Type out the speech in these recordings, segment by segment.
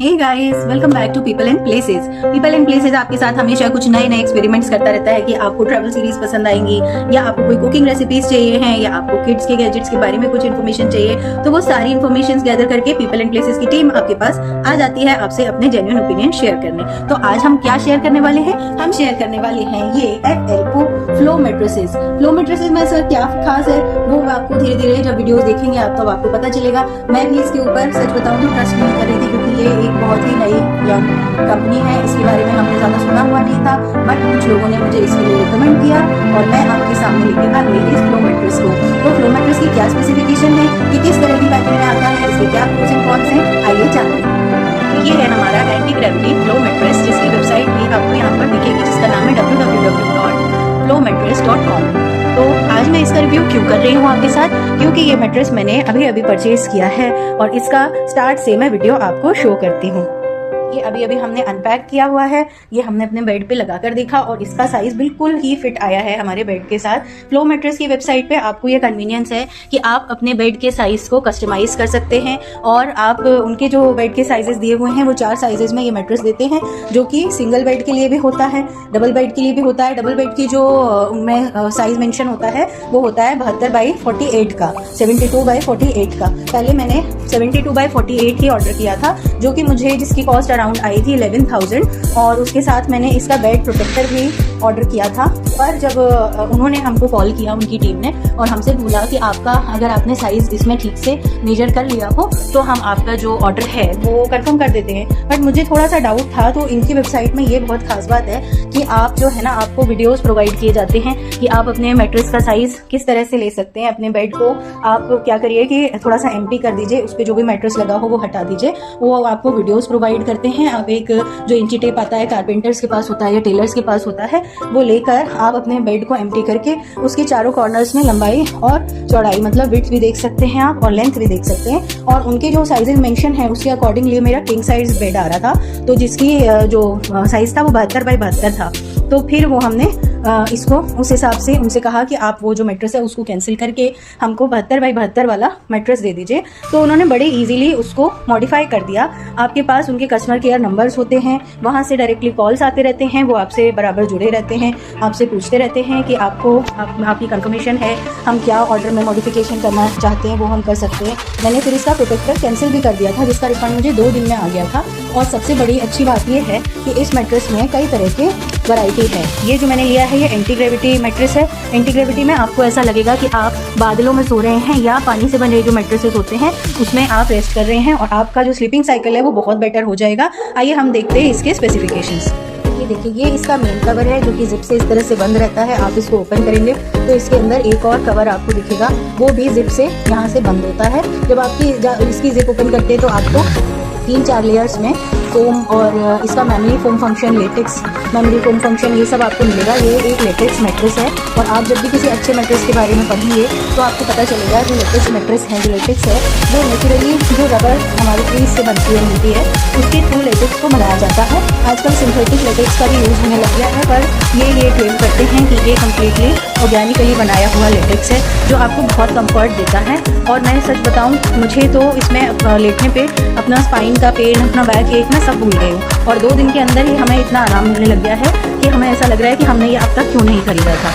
Hey guys, welcome back to people and places. People and places आपके साथ हमेशा कुछ नए नए एक्सपेरिमेंट्स करता रहता है कि आपको ट्रैवल सीरीज पसंद आएंगी या आपको कोई कुकिंग रेसिपीज चाहिए हैं या आपको किड्स के गैजेट्स के बारे में कुछ इन्फॉर्मेशन चाहिए, तो वो सारी इन्फॉर्मेशन गैदर करके पीपल एंड प्लेसेस की टीम आपके पास आ जाती है आपसे अपने जेन्युइन ओपिनियन शेयर करने। तो आज हम क्या शेयर करने वाले हैं? हम शेयर करने वाले हैं ये एल्पो फ्लो मैट्रेसेस। फ्लो मैट्रेसेस में सर क्या खास है वो आपको धीरे धीरे जब वीडियोस देखेंगे आप तो आपको पता चलेगा। मैं भी इसके ऊपर सच बताऊं तो ट्रस्ट नहीं कर रही थी क्योंकि ये एक बहुत ही नई यंग कंपनी है। इसके बारे में हमने ज्यादा सुना हुआ नहीं था, बट कुछ लोगों ने मुझे इसके लिए रिकमेंड किया और मैं आपके सामने लेके आ गई इस फ्लो मैट्रेस को। तो फ्लो मैट्रेस की क्या स्पेसिफिकेशन है, कि किस तरह की पैकिंग में आता है, इसके क्या प्रोस एंड कॉन्स हैं, आइए जानते हैं। ये है हमारा एंटी ग्रेविटी फ्लो मैट्रेस, जिसकी वेबसाइट भी आपको यहाँ पर दिखेगी, जिसका नाम है www.flowmattress.com। तो आज मैं इसका रिव्यू क्यों कर रही हूँ आपके साथ, क्योंकि ये मैट्रेस मैंने अभी परचेज किया है और इसका स्टार्ट से मैं वीडियो आपको शो करती हूँ। ये अभी हमने अनपैक किया हुआ है, ये हमने अपने बेड पे लगाकर देखा और इसका साइज बिल्कुल ही फिट आया है हमारे बेड के साथ। फ्लो मैट्रेस की वेबसाइट पे आपको ये कन्वीनियंस है कि आप अपने बेड के साइज को कस्टमाइज कर सकते हैं और आप उनके जो बेड के साइजेस दिए हुए हैं वो 4 साइजेस में ये मैट्रेस देते हैं, जो कि सिंगल बेड के लिए भी होता है, डबल बेड के लिए भी होता है। डबल बेड की जो उनमें साइज मेंशन होता है वो होता है 72x48 का, 72x48 का। पहले मैंने 72x48 ही ऑर्डर किया था, जो कि मुझे जिसकी कॉस्ट अराउंड आई थी 11,000, और उसके साथ मैंने इसका बेड प्रोटेक्टर भी ऑर्डर किया था। पर जब उन्होंने हमको कॉल किया उनकी टीम ने और हमसे बोला कि आपका अगर आपने साइज इसमें ठीक से मेजर कर लिया हो तो हम आपका जो ऑर्डर है वो कंफर्म कर देते हैं। बट मुझे थोड़ा सा डाउट था, तो इनकी वेबसाइट में ये बहुत खास बात है कि आप जो है ना, आपको वीडियोस प्रोवाइड किए जाते हैं कि आप अपने मैट्रेस का साइज किस तरह से ले सकते हैं। अपने बेड को आप क्या करिए कि थोड़ा सा एम्प्टी कर दीजिए, उस पर जो भी मैट्रेस लगा हो वो हटा दीजिए, वो आपको वीडियोस प्रोवाइड करते हैं। आप एक जो इंची टेप आता है, कारपेंटर्स के पास होता है या टेलर्स के पास होता है, वो लेकर आप अपने बेड को एम्प्टी करके उसके चारों कॉर्नर्स में लंबाई और चौड़ाई मतलब विड्थ भी देख सकते हैं आप और लेंथ भी देख सकते हैं। और उनके जो साइजेस मेंशन है उसके अकॉर्डिंगली मेरा किंग साइज बेड आ रहा था, तो जिसकी जो साइज था वो 72x72 था। तो फिर वो हमने इसको उस हिसाब से उनसे कहा कि आप वो जो मैट्रेस है उसको कैंसिल करके हमको 72x72 वाला मैट्रेस दे दीजिए। तो उन्होंने बड़े इजीली उसको मॉडिफाई कर दिया। आपके पास उनके कस्टमर केयर नंबर्स होते हैं, वहाँ से डायरेक्टली कॉल्स आते रहते हैं, वो आपसे बराबर जुड़े रहते हैं, आपसे पूछते रहते हैं कि आपको आपकी कंफर्मेशन है, हम क्या ऑर्डर में मॉडिफिकेशन करना चाहते हैं वो हम कर सकते हैं। मैंने फिर इसका प्रोटेक्टर कैंसिल भी कर दिया था, जिसका रिफंड मुझे 2 दिन में आ गया था। और सबसे बड़ी अच्छी बात ये है कि इस मैट्रेस में कई तरह के वैरायटी है। ये जो मैंने लिया है ये एंटी ग्रेविटी मैट्रेस है। एंटी ग्रेविटी में आपको ऐसा लगेगा कि आप बादलों में सो रहे हैं या पानी से बने जो मैट्रेसेस होते हैं उसमें आप रेस्ट कर रहे हैं और आपका जो स्लीपिंग साइकिल है वो बहुत बेटर हो जाएगा। आइए हम देखते हैं इसके स्पेसिफिकेशंस। ये देखिए, ये इसका मेन कवर है जो कि जिप से इस तरह से बंद रहता है। आप इसको ओपन करेंगे तो इसके अंदर एक और कवर आपको दिखेगा, वो भी जिप से यहाँ से बंद होता है। जब आपकी इसकी जिप ओपन करते हैं तो आपको 3-4 लेयर्स में फोम और इसका memory foam function, latex memory foam function, ये सब आपको मिलेगा। ये एक लेटेक्स मैट्रेस है और आप जब भी किसी अच्छे मैट्रेस के बारे में पढ़ेंगे तो आपको पता चलेगा कि लेटेक्स मैट्रेस है, जो लेटेक्स है वो नेचुरली जो रबर हमारे ट्रीज से बनती है मिलती है उसके थ्रू लेटेक्स को बनाया जाता है। आजकल सिंथेटिक लेटेक्स का भी यूज़ होने लग गया है, पर ये क्लेम करते हैं कि ये कम्प्लीटली ऑर्गेनिकली बनाया हुआ लेटेक्स है जो आपको बहुत कम्फर्ट देता है। और मैं सच बताऊँ, मुझे तो इसमें लेटने पर अपना स्पाइन का पेन, अपना बैक एक मैं सब भूल गई हूँ और 2 दिन के अंदर ही हमें इतना आराम मिलने लग गया है कि हमें ऐसा लग रहा है कि हमने ये अब तक क्यों नहीं खरीदा था।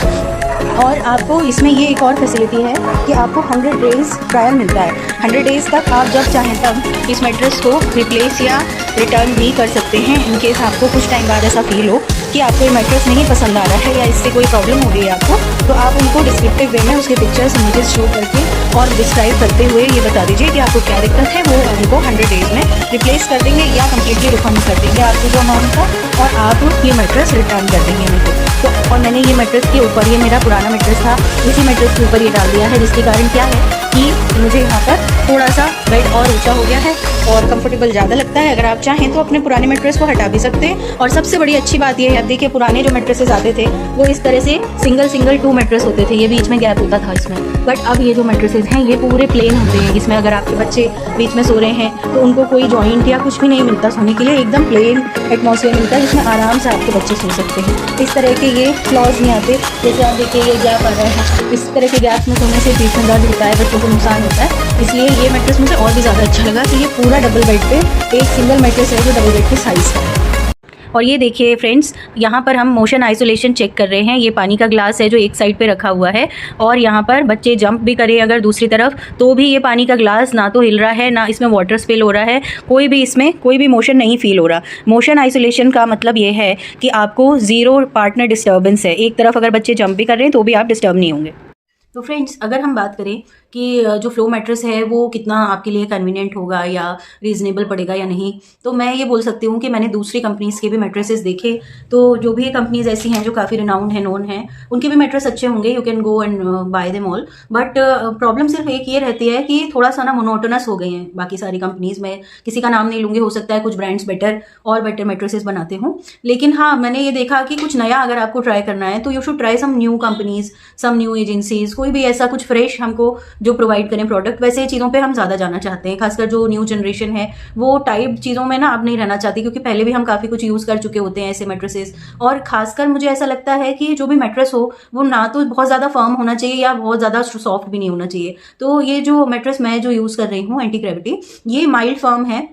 और आपको इसमें ये एक और फैसिलिटी है कि आपको 100 डेज़ ट्रायल मिलता है। 100 डेज़ तक आप जब चाहें तब इस मैट्रेस को रिप्लेस या रिटर्न भी कर सकते हैं। इनकेस आपको कुछ टाइम बाद ऐसा फील हो कि आपको ये मैट्रेस नहीं पसंद आ रहा है या इससे कोई प्रॉब्लम हो रही है आपको, तो आप उनको डिस्क्रिप्टिव वे में उसके पिक्चर्स इमेजेस शो करके और डिस्क्राइब करते हुए ये बता दीजिए कि आपको क्या दिक्कत है। वो उनको 100 डेज़ में रिप्लेस कर देंगे या कम्प्लीटली रिफंड कर देंगे आपको जो अमाउंट था, और आप ये मैट्रेस रिटर्न कर देंगे उनको। तो और मैंने ये मैट्रेस के ऊपर, ये मेरा पुराना मैट्रेस था, इसी मैट्रेस के ऊपर ये डाल दिया है, जिसके कारण क्या है कि मुझे यहाँ पर थोड़ा सा बेड और ऊंचा हो गया है और कंफर्टेबल ज़्यादा लगता है। अगर आप चाहें तो अपने पुराने मैट्रेस को हटा भी सकते हैं। और सबसे बड़ी अच्छी बात ये है, अब देखिए पुराने जो मैट्रेसेस आते थे वो इस तरह से सिंगल 2 मैट्रेस होते थे, ये बीच में गैप होता था इसमें। बट अब ये जो मैट्रेसेस हैं ये पूरे प्लेन होते हैं। इसमें अगर आपके बच्चे बीच में सो रहे हैं तो उनको कोई जॉइंट या कुछ भी नहीं मिलता सोने के लिए, एकदम प्लेन एटमॉस्फेयर मिलता है जिसमें आराम से आपके बच्चे सो सकते हैं। इस तरह के ये फ्लॉज नहीं आते, जैसे आप देखिए ये गैप आ रहा है, इस तरह के गैप में सोने से पीठ में दर्द होता है, बच्चों को आपको नुकसान होता है। इसलिए ये मैट्रेस मुझे और भी ज़्यादा अच्छा लगा कि ये पूरा डबल बेड पे एक सिंगल मैट्रेस है जो डबल बेड के साइज़ का है। और ये देखिए फ्रेंड्स, यहाँ पर हम मोशन आइसोलेशन चेक कर रहे हैं। ये पानी का ग्लास है जो एक साइड पे रखा हुआ है, और यहाँ पर बच्चे जंप भी करें अगर दूसरी तरफ, तो भी ये पानी का ग्लास ना तो हिल रहा है, ना इसमें वाटर स्पिल हो रहा है, इसमें कोई भी मोशन नहीं फील हो रहा। मोशन आइसोलेशन का मतलब ये है कि आपको ज़ीरो पार्टनर डिस्टर्बेंस है। एक तरफ अगर बच्चे जंप भी कर रहे हैं तो भी आप डिस्टर्ब नहीं होंगे। तो फ्रेंड्स, अगर हम बात करें कि जो फ्लो मैट्रेस है वो कितना आपके लिए कन्वीनियंट होगा या रीज़नेबल पड़ेगा या नहीं, तो मैं ये बोल सकती हूँ कि मैंने दूसरी कंपनीज़ के भी मैट्रेसेस देखे। तो जो भी कंपनीज़ ऐसी हैं जो काफ़ी रिनाउंड है, नोन है, उनके भी मैट्रेस अच्छे होंगे, you can go and bye them all. But problem सिर्फ एक ये रहती है कि थोड़ा सा ना मोनोटोनस हो गई हैं बाकी सारी कंपनीज़ में। किसी का नाम नहीं लूँगी, हो सकता है कुछ ब्रांड्स बेटर मैट्रेसेस बनाते हों, लेकिन हाँ, मैंने ये देखा कि कुछ नया अगर आपको ट्राई करना है तो you should try some new companies, some new agencies, कोई भी ऐसा कुछ फ्रेश हमको जो प्रोवाइड करें प्रोडक्ट। वैसे चीज़ों पे हम ज़्यादा जाना चाहते हैं, खासकर जो न्यू जनरेशन है वो टाइप चीज़ों में ना अब नहीं रहना चाहती, क्योंकि पहले भी हम काफ़ी कुछ यूज़ कर चुके होते हैं ऐसे मैट्रेसेस। और खासकर मुझे ऐसा लगता है कि जो भी मैट्रेस हो वो ना तो बहुत ज़्यादा फर्म होना चाहिए या बहुत ज़्यादा सॉफ्ट भी नहीं होना चाहिए। तो ये जो मैट्रेस मैं जो यूज़ कर रही हूँ, एंटी ग्रेविटी, ये माइल्ड फर्म है।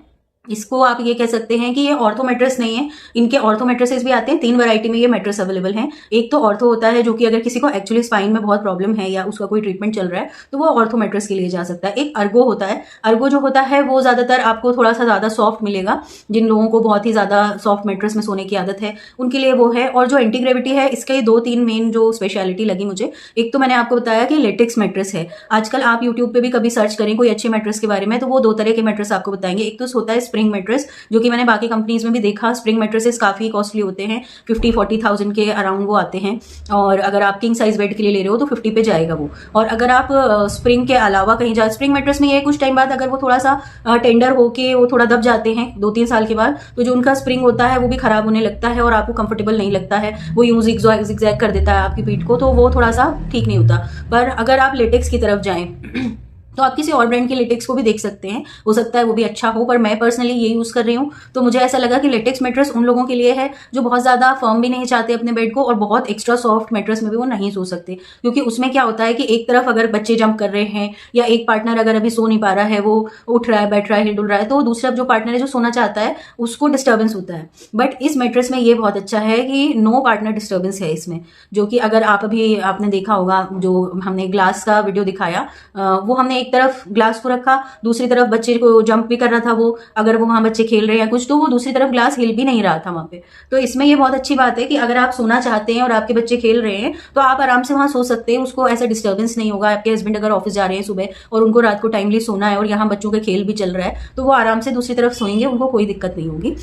इसको आप ये कह सकते हैं कि ये ऑर्थो मैट्रेस नहीं है। इनके ऑर्थो मैट्रेसेस भी आते हैं, 3 वैरायटी में ये मैट्रेस अवेलेबल हैं। एक तो ऑर्थो होता है जो कि अगर किसी को एक्चुअली स्पाइन में बहुत प्रॉब्लम है या उसका कोई ट्रीटमेंट चल रहा है तो वो ऑर्थो मैट्रेस के लिए जा सकता है। एक अर्गो होता है। अर्गो जो होता है वो ज़्यादातर आपको थोड़ा सा ज़्यादा सॉफ्ट मिलेगा। जिन लोगों को बहुत ही ज़्यादा सॉफ्ट मैट्रेस में सोने की आदत है उनके लिए वो है। और जो एंटी ग्रेविटी है, इसके 2-3 मेन जो स्पेशलिटी लगी मुझे, एक तो मैंने आपको बताया कि लेटेक्स मैट्रेस है। आजकल आप यूट्यूब पे भी कभी सर्च करें कोई अच्छे मैट्रेस के बारे में तो वो 2 तरह के मैट्रेस आपको बताएंगे। एक तो होता है स्प्रिंग मैट्रेस, जो कि मैंने बाकी कंपनीज में भी देखा। स्प्रिंग मैट्रेसेस काफ़ी कॉस्टली होते हैं, 50-40,000 के अराउंड वो आते हैं। और अगर आप किंग साइज बेड के लिए ले रहे हो तो 50 पे जाएगा वो। और अगर आप स्प्रिंग के अलावा कहीं जा, स्प्रिंग मैट्रेस में ये कुछ टाइम बाद अगर वो थोड़ा सा टेंडर होके वो थोड़ा दब जाते हैं 2-3 साल के बाद, तो जो उनका स्प्रिंग होता है वो भी खराब होने लगता है और आपको कंफर्टेबल नहीं लगता है, वो यूं जिगजैग कर देता है आपकी पीठ को, तो वो थोड़ा सा ठीक नहीं होता। पर अगर आप लेटेक्स की तरफ जाएं तो आप किसी और ब्रांड के लेटेक्स को भी देख सकते हैं, हो सकता है वो भी अच्छा हो। पर मैं पर्सनली ये यूज़ कर रही हूँ तो मुझे ऐसा लगा कि लेटेक्स मैट्रेस उन लोगों के लिए है जो बहुत ज़्यादा फर्म भी नहीं चाहते अपने बेड को और बहुत एक्स्ट्रा सॉफ्ट मैट्रेस में भी वो नहीं सो सकते। क्योंकि उसमें क्या होता है कि एक तरफ अगर बच्चे जंप कर रहे हैं या एक पार्टनर अगर अभी सो नहीं पा रहा है, वो उठ रहा है, बैठ रहा है, हिल डुल रहा है, तो दूसरा जो पार्टनर है जो सोना चाहता है उसको डिस्टर्बेंस होता है। बट इस मैट्रेस में ये बहुत अच्छा है कि नो पार्टनर डिस्टर्बेंस है इसमें, जो कि अगर आपने देखा होगा जो हमने ग्लास का वीडियो दिखाया, वो हमने एक तरफ ग्लास को रखा, दूसरी तरफ बच्चे को जंप भी कर रहा था वो, अगर वो वहां बच्चे खेल रहे हैं कुछ, तो वो दूसरी तरफ ग्लास हिल भी नहीं रहा था वहां पे। तो इसमें ये बहुत अच्छी बात है कि अगर आप सोना चाहते हैं और आपके बच्चे खेल रहे हैं तो आप आराम से वहां सो सकते हैं, उसको ऐसा डिस्टर्बेंस नहीं होगा। आपके हस्बैंड अगर ऑफिस जा रहे हैं सुबह और उनको रात को टाइमली सोना है और यहाँ बच्चों का खेल भी चल रहा है तो वो आराम से दूसरी तरफ सोएंगे, उनको कोई दिक्कत नहीं होगी।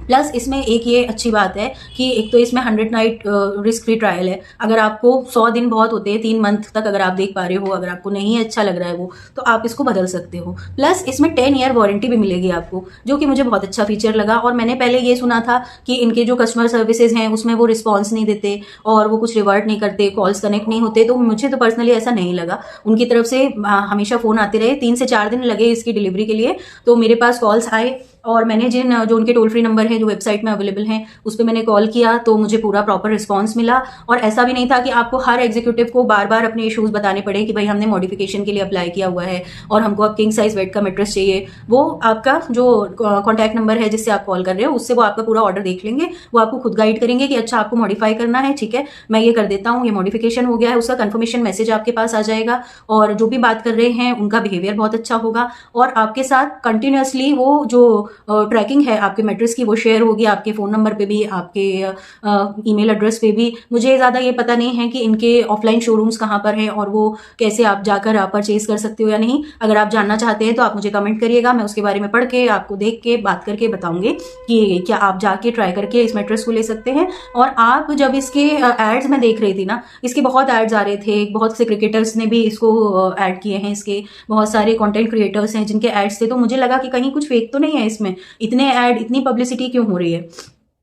प्लस इसमें एक ये अच्छी बात है कि एक तो इसमें 100 नाइट रिस्क फ्री ट्रायल है। अगर आपको 100 दिन बहुत होते हैं, 3 मंथ तक अगर आप देख पा रहे हो, अगर आपको नहीं अच्छा लग रहा है वो, तो आप इसको बदल सकते हो। प्लस इसमें 10 ईयर वारंटी भी मिलेगी आपको, जो कि मुझे बहुत अच्छा फीचर लगा। और मैंने पहले ये सुना था कि इनके जो कस्टमर सर्विसेज हैं उसमें वो रिस्पॉन्स नहीं देते और वो कुछ रिवर्ट नहीं करते, कॉल्स कनेक्ट नहीं होते, तो मुझे तो पर्सनली ऐसा नहीं लगा। उनकी तरफ से हमेशा फ़ोन आते रहे, 3 से 4 दिन लगे इसकी डिलीवरी के लिए, तो मेरे पास कॉल्स आए और मैंने जो उनके टोल फ्री नंबर है जो वेबसाइट में अवेलेबल हैं उस पर मैंने कॉल किया तो मुझे पूरा प्रॉपर रिस्पांस मिला। और ऐसा भी नहीं था कि आपको हर एग्जीक्यूटिव को बार बार अपने इश्यूज बताने पड़े कि भाई हमने मॉडिफिकेशन के लिए अप्लाई किया हुआ है और हमको अब किंग साइज बेड का मैट्रेस चाहिए। वो आपका जो कॉन्टैक्ट नंबर है जिससे आप कॉल कर रहे हो उससे वो आपका पूरा ऑर्डर देख लेंगे, वो आपको खुद गाइड करेंगे कि अच्छा आपको मॉडिफाई करना है, ठीक है मैं ये कर देता हूँ, ये मॉडिफिकेशन हो गया है, उसका कंफर्मेशन मैसेज आपके पास आ जाएगा। और जो भी बात कर रहे हैं उनका बिहेवियर बहुत अच्छा होगा और आपके साथ कंटिन्यूसली वो जो ट्रैकिंग है आपके मैट्रेस की वो शेयर होगी आपके फ़ोन नंबर पे भी, आपके ईमेल एड्रेस पे भी। मुझे ज़्यादा ये पता नहीं है कि इनके ऑफलाइन शोरूम्स कहाँ पर हैं और वो कैसे आप जाकर आप परचेज कर सकते हो या नहीं। अगर आप जानना चाहते हैं तो आप मुझे कमेंट करिएगा, मैं उसके बारे में पढ़ के आपको देख के बात करके बताऊंगी कि क्या आप जाके ट्राई करके इस मैट्रेस को ले सकते हैं। और आप जब इसके एड्स में देख रही थी ना, इसके बहुत एड्स आ रहे थे, बहुत से क्रिकेटर्स ने भी इसको ऐड किए हैं, इसके बहुत सारे कंटेंट क्रिएटर्स हैं जिनके एड्स थे, तो मुझे लगा कि कहीं कुछ फेक तो नहीं है इसमें, इतने ऐड इतनी पब्लिसिटी क्यों हो रही है।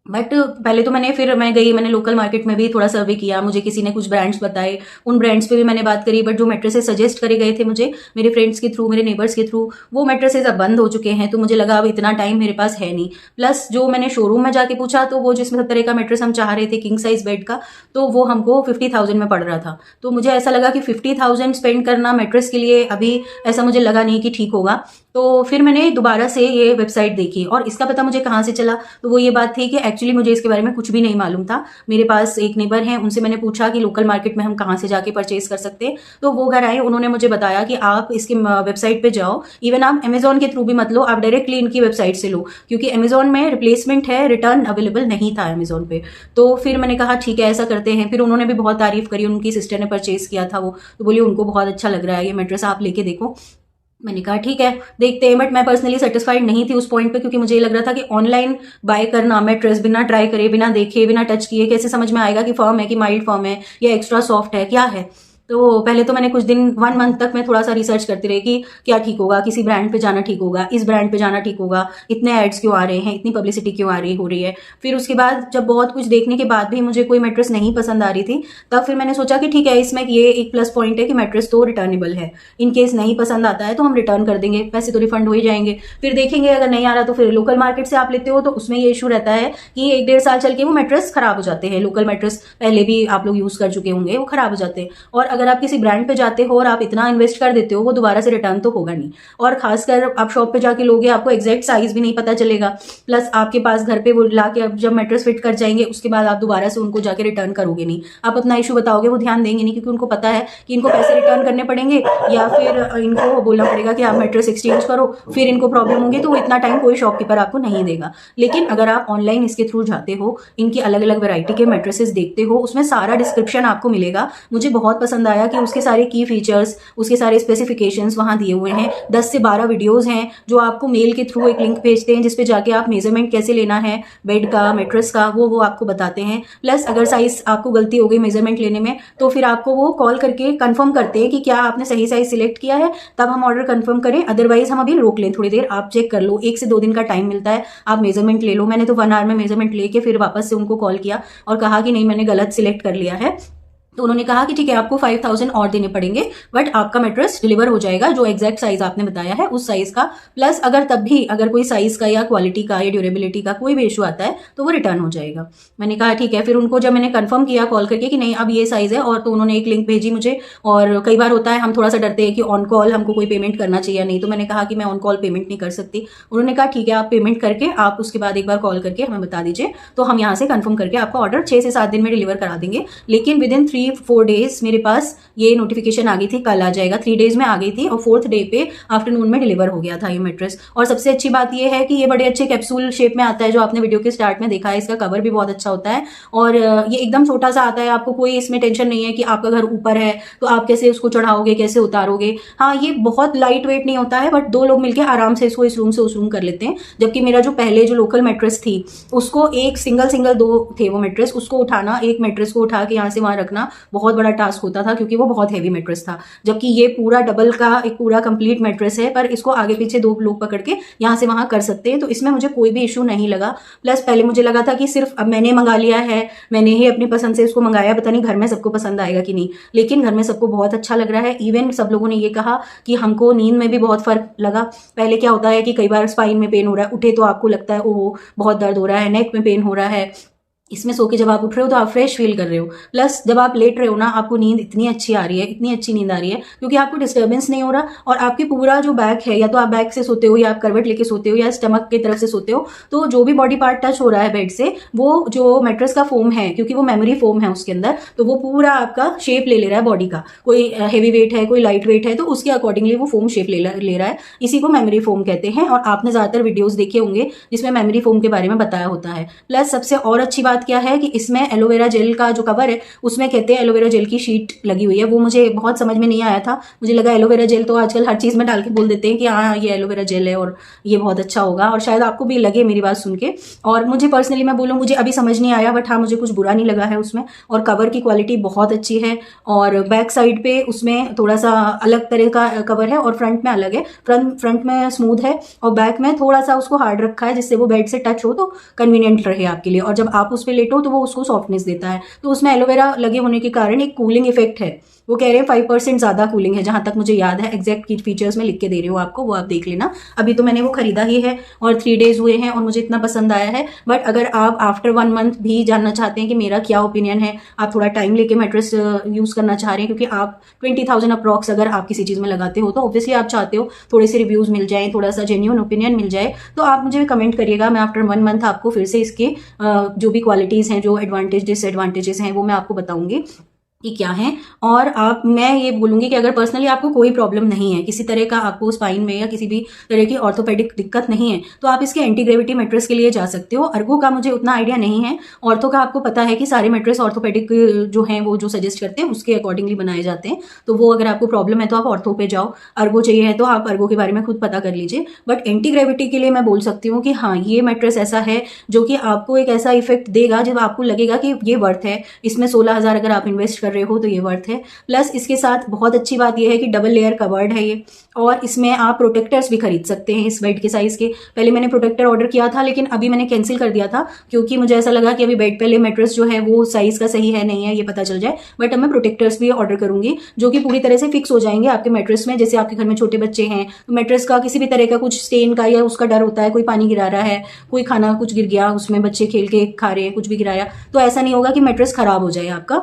बट पहले तो मैंने लोकल मार्केट में भी थोड़ा सर्वे किया, मुझे किसी ने कुछ ब्रांड्स बताए, उन ब्रांड्स पे भी मैंने बात करी, बट जो मैट्रेसेस सजेस्ट करे गए थे मुझे मेरे फ्रेंड्स के थ्रू, मेरे नेबर्स के थ्रू, वो मैट्रेसेस अब बंद हो चुके हैं। तो मुझे लगा अब इतना टाइम मेरे पास है नहीं। प्लस जो मैंने शोरूम में जाके पूछा तो वो जिसमें 70 का मैट्रेस हम चाह रहे थे किंग साइज बेड का, तो वो हमको 50,000 में पड़ रहा था। तो मुझे ऐसा लगा कि 50,000 स्पेंड करना मैट्रेस के लिए अभी ऐसा मुझे लगा नहीं कि ठीक होगा। तो फिर मैंने दोबारा से ये वेबसाइट देखी और इसका पता मुझे कहाँ से चला, तो वो ये बात थी कि एक्चुअली मुझे इसके बारे में कुछ भी नहीं मालूम था। मेरे पास एक नेबर हैं, उनसे मैंने पूछा कि लोकल मार्केट में हम कहाँ से जाके परचेज कर सकते हैं। तो वो घर आए, उन्होंने मुझे बताया कि आप इसकी वेबसाइट पे जाओ, इवन आप अमेजोन के थ्रू भी मत लो, आप डायरेक्टली इनकी वेबसाइट से लो, क्योंकि अमेजोन में रिप्लेसमेंट है, रिटर्न अवेलेबल नहीं था अमेजोन पे। तो फिर मैंने कहा ठीक है ऐसा करते हैं। फिर उन्होंने भी बहुत तारीफ करी, उनकी सिस्टर ने परचेज किया था वो, तो बोली उनको बहुत अच्छा लग रहा है ये मैट्रेस, आप लेके देखो। मैंने कहा ठीक है देखते हैं, बट मैं पर्सनली सेटिस्फाइड नहीं थी उस पॉइंट पे, क्योंकि मुझे ये लग रहा था कि ऑनलाइन बाय करना मैट्रेस बिना ट्राई करे, बिना देखे, बिना टच किए कैसे समझ में आएगा कि फर्म है कि माइल्ड फर्म है या एक्स्ट्रा सॉफ्ट है, क्या है। तो पहले तो मैंने कुछ दिन 1 मंथ तक मैं थोड़ा सा रिसर्च करती रही कि क्या ठीक होगा, किसी ब्रांड पे जाना ठीक होगा, इस ब्रांड पे जाना ठीक होगा, इतने एड्स क्यों आ रहे हैं, इतनी पब्लिसिटी क्यों हो रही है। फिर उसके बाद जब बहुत कुछ देखने के बाद भी मुझे कोई मैट्रेस नहीं पसंद आ रही थी, तब फिर मैंने सोचा कि ठीक है इसमें ये एक प्लस पॉइंट है कि मैट्रेस तो रिटर्नेबल है, इन केस नहीं पसंद आता है तो हम रिटर्न कर देंगे, पैसे तो रिफंड हो ही जाएंगे। फिर देखेंगे अगर नहीं आ रहा तो फिर लोकल मार्केट से आप लेते हो तो उसमें ये इशू रहता है कि 1-1.5 साल चल के वो मैट्रेस खराब हो जाते हैं। लोकल मैट्रेस पहले भी आप लोग यूज कर चुके होंगे, वो खराब हो जाते हैं। और अगर आप किसी ब्रांड पे जाते हो और आप इतना इन्वेस्ट कर देते हो, वो दोबारा से रिटर्न तो होगा नहीं। और खासकर आप शॉप पे जाके लोगे, आपको एग्जैक्ट साइज भी नहीं पता चलेगा। प्लस आपके पास घर पे वो लाके जब मैट्रेस फिट कर जाएंगे उसके बाद आप दोबारा से उनको जाके रिटर्न करोगे नहीं, आप अपना इशू बताओगे, वो ध्यान देंगे नहीं, क्योंकि उनको पता है कि इनको पैसे रिटर्न करने पड़ेंगे या फिर इनको बोलना पड़ेगा कि आप मैट्रेस एक्सचेंज करो, फिर इनको प्रॉब्लम होगी। तो इतना टाइम कोई शॉपकीपर आपको नहीं देगा। लेकिन अगर आप ऑनलाइन इसके थ्रू जाते हो, इनकी अलग अलग वैरायटी के मैट्रेसेस देखते हो, उसमें सारा डिस्क्रिप्शन आपको मिलेगा। मुझे बहुत पसंद आया कि उसके सारे की फीचर्स, उसके सारे स्पेसिफिकेशंस वहां दिए हुए हैं। 10 से 12 वीडियोस हैं जो आपको मेल के थ्रू एक लिंक भेजते हैं, जिसपे जाके आप मेजरमेंट कैसे लेना है बेड का, मैट्रेस का, वो आपको बताते हैं। प्लस अगर साइज आपको गलती हो गई मेजरमेंट लेने में, तो फिर आपको वो कॉल करके कंफर्म करते हैं कि क्या आपने सही साइज सिलेक्ट किया है, तब हम ऑर्डर कंफर्म करें, अदरवाइज हम अभी रोक लें थोड़ी देर, आप चेक कर लो। 1 से 2 दिन का टाइम मिलता है, आप मेजरमेंट ले लो। मैंने तो 1 आवर में मेजरमेंट लेके फिर वापस से उनको कॉल किया और कहा कि नहीं मैंने गलत सिलेक्ट कर लिया है। तो उन्होंने कहा कि ठीक है आपको 5,000 और देने पड़ेंगे, बट आपका मैट्रेस डिलीवर हो जाएगा जो एग्जैक्ट साइज आपने बताया है उस साइज का। प्लस अगर कोई साइज का या क्वालिटी का या ड्यूरेबिलिटी का कोई भी इशू आता है तो वो रिटर्न हो जाएगा। मैंने कहा ठीक है। फिर उनको जब मैंने कंफर्म किया कॉल करके कि नहीं अब ये साइज है, और तो उन्होंने एक लिंक भेजी मुझे। और कई बार होता है हम थोड़ा सा डरते हैं कि ऑन कॉल हमको कोई पेमेंट करना चाहिए या नहीं, तो मैंने कहा कि मैं ऑन कॉल पेमेंट नहीं कर सकती। उन्होंने कहा ठीक है आप पेमेंट करके आप उसके बाद एक बार कॉल करके हमें बता दीजिए, तो हम यहाँ से कंफर्म करके आपका ऑर्डर 6 से 7 दिन में डिलीवर करा देंगे। लेकिन विद इन 3-4 डेज मेरे पास ये नोटिफिकेशन आ गई थी कल आ जाएगा, 3 डेज में आ गई थी, और 4th डे पे आफ्टरनून में डिलीवर हो गया था ये मैट्रेस। और सबसे अच्छी बात ये है कि ये बड़े अच्छे कैप्सूल शेप में आता है, जो आपने वीडियो के स्टार्ट में देखा है। इसका कवर भी बहुत अच्छा होता है और ये एकदम छोटा सा आता है, आपको कोई इसमें टेंशन नहीं है कि आपका घर ऊपर है तो आप कैसे उसको चढ़ाओगे, कैसे उतारोगे। हाँ ये बहुत लाइट वेट नहीं होता है, बट 2 लोग मिलकर आराम से इसको इस रूम से उस रूम कर लेते हैं। जबकि मेरा जो पहले जो लोकल मैट्रेस थी उसको एक सिंगल 2 थे वो मैट्रेस, उसको उठाना, एक मैट्रेस को उठा के यहाँ से वहां रखना बहुत बड़ा टास्क होता था, क्योंकि वो बहुत हैवी मैट्रेस था। जबकि ये पूरा डबल का एक पूरा कंप्लीट मैट्रेस है, पर इसको आगे पीछे 2 लोग पकड़ के यहाँ से वहां कर सकते हैं, तो इसमें मुझे कोई भी इशू नहीं लगा। प्लस पहले मुझे लगा था कि सिर्फ अब मैंने मंगा लिया है, मैंने ही अपनी पसंद से इसको मंगाया, पता नहीं घर में सबको पसंद आएगा कि नहीं। लेकिन घर में सबको बहुत अच्छा लग रहा है। इवन सब लोगों ने ये कहा कि हमको नींद में भी बहुत फर्क लगा। पहले क्या होता है कि कई बार स्पाइन में पेन हो रहा है, उठे तो आपको लगता है ओह बहुत दर्द हो रहा है, नेक में पेन हो रहा है। इसमें सो के जब आप उठ रहे हो तो आप फ्रेश फील कर रहे हो। प्लस जब आप लेट रहे हो ना, आपको नींद इतनी अच्छी आ रही है, इतनी अच्छी नींद आ रही है, क्योंकि आपको डिस्टर्बेंस नहीं हो रहा। और आपकी पूरा जो बैक है, या तो आप बैक से सोते हो या आप करवट लेके सोते हो या स्टमक की तरफ से सोते हो, तो जो भी बॉडी पार्ट टच हो रहा है बेड से, वो जो मैट्रेस का फोम है, क्योंकि वो मेमोरी फोम है उसके अंदर, तो वो पूरा आपका शेप ले रहा है बॉडी का। कोई हैवी वेट है, कोई लाइट वेट है, तो उसके अकॉर्डिंगली वो फोम शेप ले रहा है। इसी को मेमोरी फोम कहते हैं, और आपने ज्यादातर वीडियोज देखे होंगे जिसमें मेमोरी फोम के बारे में बताया होता है। प्लस सबसे और अच्छी बात बात क्या है कि इसमें एलोवेरा जेल का जो कवर है उसमें कहते हैं एलोवेरा जेल की शीट लगी हुई है। वो मुझे बहुत समझ में नहीं आया था। मुझे लगा एलोवेरा जेल तो आजकल हर चीज़ में डाल के बोल देते हैं कि हाँ ये एलोवेरा जेल है और ये बहुत अच्छा होगा, और शायद आपको भी लगे मेरी बात सुन के। और मुझे पर्सनली मैं बोलूँ, मुझे अभी समझ नहीं आया, बट हाँ मुझे कुछ बुरा नहीं लगा है उसमें। और कवर की क्वालिटी बहुत अच्छी है, और बैक साइड पे उसमें थोड़ा सा अलग तरह का कवर है और फ्रंट में अलग है। फ्रंट में स्मूथ है और बैक में थोड़ा सा उसको हार्ड रखा है, जिससे वो बेड से टच हो तो कन्वीनियंट रहे आपके लिए, और जब आप उस पर लेटो तो वो उसको सॉफ्टनेस देता है। तो उसमें एलोवेरा लगे होने के कारण एक कूलिंग इफेक्ट है। वो कह रहे हैं 5% ज़्यादा कूलिंग है, जहां तक मुझे याद है। एग्जैक्ट की फीचर्स में लिख के दे रही हूँ आपको, वो आप देख लेना। अभी तो मैंने वो खरीदा ही है और 3 डेज हुए हैं और मुझे इतना पसंद आया है। बट अगर आप आफ्टर 1 मंथ भी जानना चाहते हैं कि मेरा क्या ओपिनियन है, आप थोड़ा टाइम लेके मैट्रेस यूज़ करना चाह रहे हैं, क्योंकि आप 20,000 अप्रॉक्स अगर आप किसी चीज़ में लगाते हो तो ऑब्वियसली आप चाहते हो थोड़े से रिव्यूज़ मिल जाए, थोड़ा सा जेन्युइन ओपिनियन मिल जाए, तो आप मुझे कमेंट करिएगा। मैं आफ्टर 1 मंथ आपको फिर से इसके जो भी क्वालिटीज़ हैं, जो एडवांटेज डिसएडवांटेजेस हैं, वो मैं आपको बताऊंगी कि क्या है। और मैं ये बोलूंगी कि अगर पर्सनली आपको कोई प्रॉब्लम नहीं है, किसी तरह का आपको स्पाइन में या किसी भी तरह की ऑर्थोपेडिक दिक्कत नहीं है, तो आप इसके एंटी ग्रेविटी मैट्रेस के लिए जा सकते हो। अर्गो का मुझे उतना आइडिया नहीं है, ऑर्थो का आपको पता है कि सारे मैट्रेस ऑर्थोपेडिक जो हैं वो जो सजेस्ट करते हैं उसके अकॉर्डिंगली बनाए जाते हैं। तो वो अगर आपको प्रॉब्लम है तो आप ऑर्थो पे जाओ, अर्गो चाहिए है तो आप अर्गो के बारे में खुद पता कर लीजिए। बट एंटी ग्रेविटी के लिए मैं बोल सकती हूँ कि हाँ ये मैट्रेस ऐसा है जो कि आपको एक ऐसा इफेक्ट देगा जब आपको लगेगा कि ये वर्थ है। इसमें 16,000 अगर आप इन्वेस्ट कर रहे हो तो ये वर्थ है। प्लस इसके साथ बहुत अच्छी बात यह है कि डबल लेयर कवर्ड है ये, और इसमें आप प्रोटेक्टर्स भी खरीद सकते हैं इस बेड के साइज के। पहले मैंने प्रोटेक्टर ऑर्डर किया था, लेकिन अभी मैंने कैंसिल कर दिया था, क्योंकि मुझे ऐसा लगा कि अभी बेड पहले मैट्रेस जो है वो साइज का सही है नहीं है ये पता चल जाए। बट अब मैं प्रोटेक्टर्स भी ऑर्डर करूंगी जो कि पूरी तरह से फिक्स हो जाएंगे आपके मैट्रेस में। जैसे आपके घर में छोटे बच्चे हैं तो मैट्रेस का किसी भी तरह का कुछ स्टेन का या उसका डर होता है, कोई पानी गिरा रहा है, कोई खाना कुछ गिर गया उसमें, बच्चे खेल के खा रहे हैं कुछ भी गिराया, तो ऐसा नहीं होगा कि मैट्रेस खराब हो जाए आपका।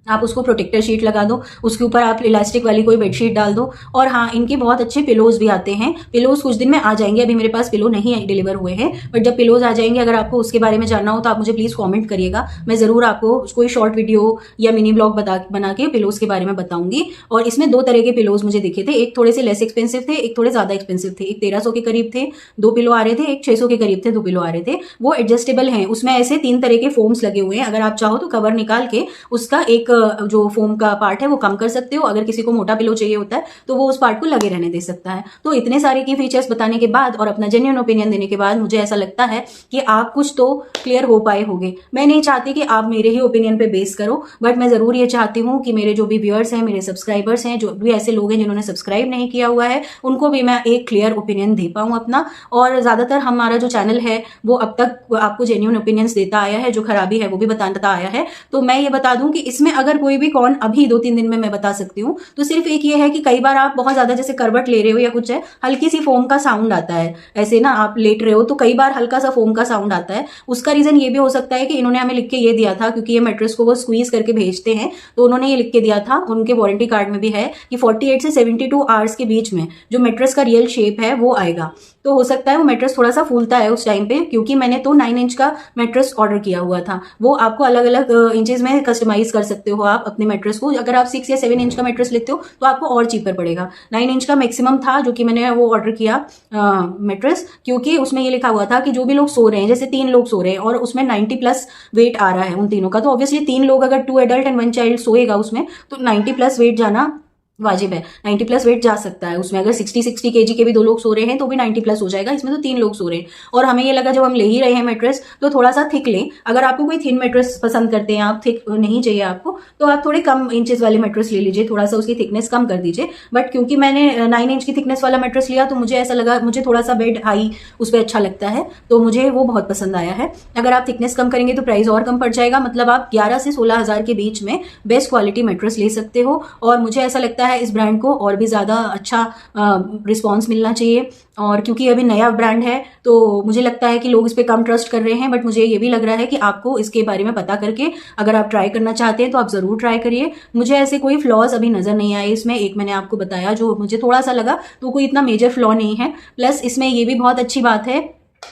आप उसको प्रोटेक्टर शीट लगा दो, उसके ऊपर आप इलास्टिक वाली कोई बेडशीट डाल दो। और हाँ इनके बहुत अच्छे पिलोज भी आते हैं। पिलोज कुछ दिन में आ जाएंगे, अभी मेरे पास पिलो नहीं डिलीवर हुए हैं, बट जब पिलोज आ जाएंगे अगर आपको उसके बारे में जानना हो तो आप मुझे प्लीज कमेंट करिएगा। मैं जरूर आपको कोई शॉर्ट वीडियो या मिनी ब्लॉग बना के पिलोज के बारे में बताऊंगी। और इसमें 2 तरह के पिलोज मुझे दिखे थे, एक थोड़े से लेस एक्सपेंसिव थे, एक थोड़े ज्यादा एक्सपेंसिव थे। एक 1300 के करीब थे 2 पिलो आ रहे थे, एक 600 के करीब थे 2 पिलो आ रहे थे। वो एडजस्टेबल हैं, उसमें ऐसे 3 तरह के फोम्स लगे हुए हैं। अगर आप चाहो तो कवर निकाल के उसका एक जो फोम का पार्ट है वो कम कर सकते हो। अगर किसी को मोटा पिलो चाहिए होता है तो वो उस पार्ट को लगे रहने दे सकता है। तो इतने सारे की फीचर्स बताने के बाद और अपना जेन्युइन ओपिनियन देने के बाद मुझे ऐसा लगता है कि आप कुछ तो क्लियर हो पाए होंगे। मैं नहीं चाहती कि आप मेरे ही ओपिनियन पे बेस करो, बट मैं जरूर ये चाहती हूँ कि मेरे जो भी व्यूअर्स हैं, मेरे सब्सक्राइबर्स हैं, जो भी ऐसे लोग हैं जिन्होंने सब्सक्राइब नहीं किया हुआ है, उनको भी मैं एक क्लियर ओपिनियन दे पाऊँ अपना। और ज्यादातर हमारा जो चैनल है वो अब तक आपको जेन्युइन ओपिनियंस देता आया है, जो खराबी है वो भी बताता आया है। तो मैं ये बता दूं कि इसमें अगर कोई भी कौन अभी 2-3 दिन में मैं बता सकती हूँ, तो सिर्फ एक ये है कि कई बार आप बहुत ज्यादा जैसे करवट ले रहे हो या कुछ है, हल्की सी फोम का साउंड आता है। ऐसे ना आप लेट रहे हो तो कई बार हल्का सा फोम का साउंड आता है। उसका रीजन ये भी हो सकता है कि इन्होंने हमें लिख के ये दिया था, क्योंकि ये मैट्रेस को वो स्क्वीज करके भेजते हैं, तो उन्होंने ये लिख के दिया था, उनके वारंटी कार्ड में भी है कि 48 से 72 आवर्स के बीच में जो मैट्रेस का रियल शेप है वो आएगा। तो हो सकता है वो मैट्रेस थोड़ा सा फूलता है उस टाइम पे, क्योंकि मैंने तो 9 इंच का मैट्रेस ऑर्डर किया हुआ था। वो आपको अलग अलग इंचेस में कस्टमाइज कर सकते हो आप अपने मैट्रेस को। अगर आप 6 या 7 इंच का मैट्रेस लेते हो तो आपको और चीपर पड़ेगा। 9 इंच का मैक्सिमम था जो कि मैंने वो ऑर्डर किया मैट्रेस, क्योंकि उसमें ये लिखा हुआ था कि जो भी लोग सो रहे हैं, जैसे 3 लोग सो रहे हैं और उसमें 90+ वेट आ रहा है उन तीनों का, तो ऑब्वियसली 3 लोग अगर 2 एडल्ट एंड 1 चाइल्ड सोएगा उसमें, तो 90+ वेट जाना वाजिब है। 90+ वेट जा सकता है उसमें। अगर 60 kg के भी 2 लोग सो रहे हैं तो भी 90+ हो जाएगा। इसमें तो 3 लोग सो रहे हैं। और हमें ये लगा जब हम ले ही रहे हैं मैट्रेस तो थोड़ा सा थिक लें। अगर आपको कोई थिन मैट्रेस पसंद करते हैं, आप थिक नहीं चाहिए आपको, तो आप थोड़े कम इंचेस वाले मैट्रेस ले लीजिए, थोड़ा सा उसकी थिकनेस कम कर दीजिए। बट क्योंकि मैंने 9 इंच की थिकनेस वाला मैट्रेस लिया तो मुझे ऐसा लगा, मुझे थोड़ा सा बेड हाई उस पर अच्छा लगता है, तो मुझे वो बहुत पसंद आया है। अगर आप थिकनेस कम करेंगे तो प्राइस और कम पड़ जाएगा। मतलब आप 11 से 16,000 के बीच में बेस्ट क्वालिटी मैट्रेस ले सकते हो। और मुझे ऐसा लगता है इस ब्रांड को और भी ज्यादा अच्छा रिस्पॉन्स मिलना चाहिए। और क्योंकि अभी नया ब्रांड है तो मुझे लगता है कि लोग इस पे कम ट्रस्ट कर रहे हैं, बट मुझे ये भी लग रहा है कि आपको इसके बारे में पता करके अगर आप ट्राई करना चाहते हैं तो आप जरूर ट्राई करिए। मुझे ऐसे कोई फ्लॉज अभी नजर नहीं आए इसमें। एक मैंने आपको बताया जो मुझे थोड़ा सा लगा, तो कोई इतना मेजर फ्लॉ नहीं है। प्लस इसमें ये भी बहुत अच्छी बात है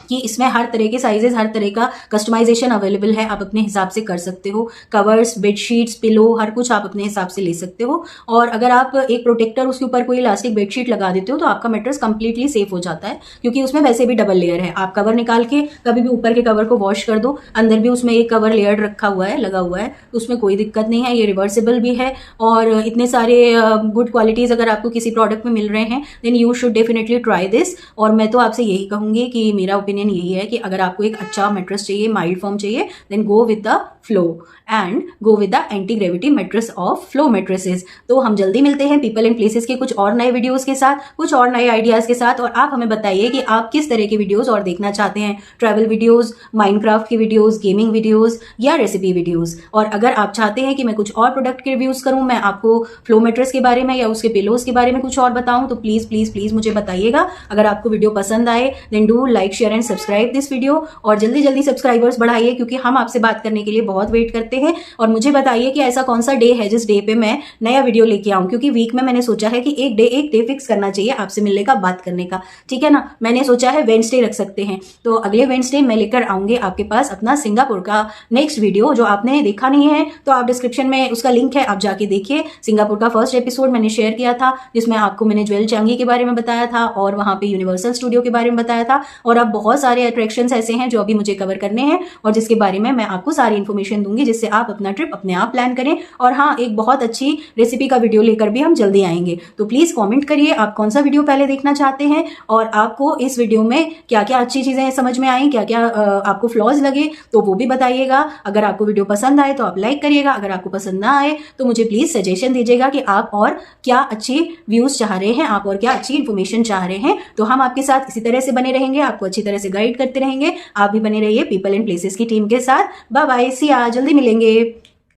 कि इसमें हर तरह के साइजेस, हर तरह का कस्टमाइजेशन अवेलेबल है, आप अपने हिसाब से कर सकते हो। कवर्स, बेडशीट्स, पिलो, हर कुछ आप अपने हिसाब से ले सकते हो। और अगर आप एक प्रोटेक्टर उसके ऊपर कोई इलास्टिक बेडशीट लगा देते हो तो आपका मैट्रेस कंप्लीटली सेफ हो जाता है, क्योंकि उसमें वैसे भी डबल लेयर है। आप कवर निकाल के कभी भी ऊपर के कवर को वॉश कर दो, अंदर भी उसमें एक कवर लेयर रखा हुआ है, लगा हुआ है, तो उसमें कोई दिक्कत नहीं है। ये रिवर्सेबल भी है और इतने सारे गुड क्वालिटीज अगर आपको किसी प्रोडक्ट में मिल रहे हैं then you should definitely try this. और मैं तो आपसे यही कहूंगी कि मेरा ओपिनियन यही है कि अगर आपको एक अच्छा मैट्रेस चाहिए, माइल्ड फॉर्म चाहिए, then go with the flow and go with the anti gravity mattress of flow mattresses. तो हम जल्दी मिलते हैं पीपल एंड प्लेसेस के कुछ और नए वीडियोस के साथ, कुछ और नए आइडियाज के साथ। और आप हमें बताइए कि आप किस तरह के वीडियोस और देखना चाहते हैं, ट्रैवल वीडियोस, माइनक्राफ्ट की वीडियोस, गेमिंग वीडियोस या रेसिपी वीडियोस। और अगर आप चाहते हैं कि मैं कुछ और प्रोडक्ट के रिव्यूज करूं, मैं आपको फ्लो मैट्रेस के बारे में या उसके पिलोज के बारे में कुछ और बताऊं, तो प्लीज प्लीज प्लीज मुझे बताइएगा। अगर आपको वीडियो पसंद आए then do like, share and subscribe this video. और जल्दी जल्दी सब्सक्राइबर्स बढ़ाइए, क्योंकि हम आपसे बात करने के लिए बहुत वेट करते हैं। और मुझे बताइए कि ऐसा कौन सा डे है जिस डे पे मैं नया वीडियो लेके आऊं, क्योंकि वीक में मैंने सोचा है कि एक डे फिक्स करना चाहिए आपसे मिलने का, बात करने का, ठीक है ना। मैंने सोचा है वेडनेसडे रख सकते हैं, तो अगले वेडनेसडे मैं लेकर आऊंगी आपके पास अपना सिंगापुर का नेक्स्ट वीडियो। जो आपने देखा नहीं है तो आप डिस्क्रिप्शन में उसका लिंक है, आप जाके देखिए। सिंगापुर का फर्स्ट एपिसोड मैंने शेयर किया था, जिसमें आपको मैंने ज्वेल चांगी के बारे में बताया था और वहां पे यूनिवर्सल स्टूडियो के बारे में बताया था। और अब बहुत सारे अट्रैक्शंस ऐसे हैं जो अभी मुझे कवर करने हैं और जिसके बारे में मैं आपको सारी इन्फॉर्मेशन दूंगी, जिससे आप अपना ट्रिप अपने आप प्लान करें। और हाँ, एक बहुत अच्छी रेसिपी का वीडियो लेकर भी हम जल्दी आएंगे। तो प्लीज कमेंट करिए आप कौन सा वीडियो पहले देखना चाहते हैं और आपको इस वीडियो में क्या क्या अच्छी चीजें समझ में आई, क्या क्या आपको फ्लॉज लगे, तो वो भी बताइएगा। अगर आपको वीडियो पसंद आए तो आप लाइक करिएगा, अगर आपको पसंद ना आए तो मुझे प्लीज सजेशन दीजिएगा कि आप और क्या अच्छी व्यूज चाह रहे हैं, आप और क्या अच्छी इन्फॉर्मेशन चाह रहे हैं। तो हम आपके साथ इसी तरह से बने रहेंगे, आपको अच्छी तरह से गाइड करते रहेंगे। आप भी बने रहिए पीपल एंड प्लेसेस की टीम के साथ। बाय बाय, सी या, जल्दी मिलेंगे।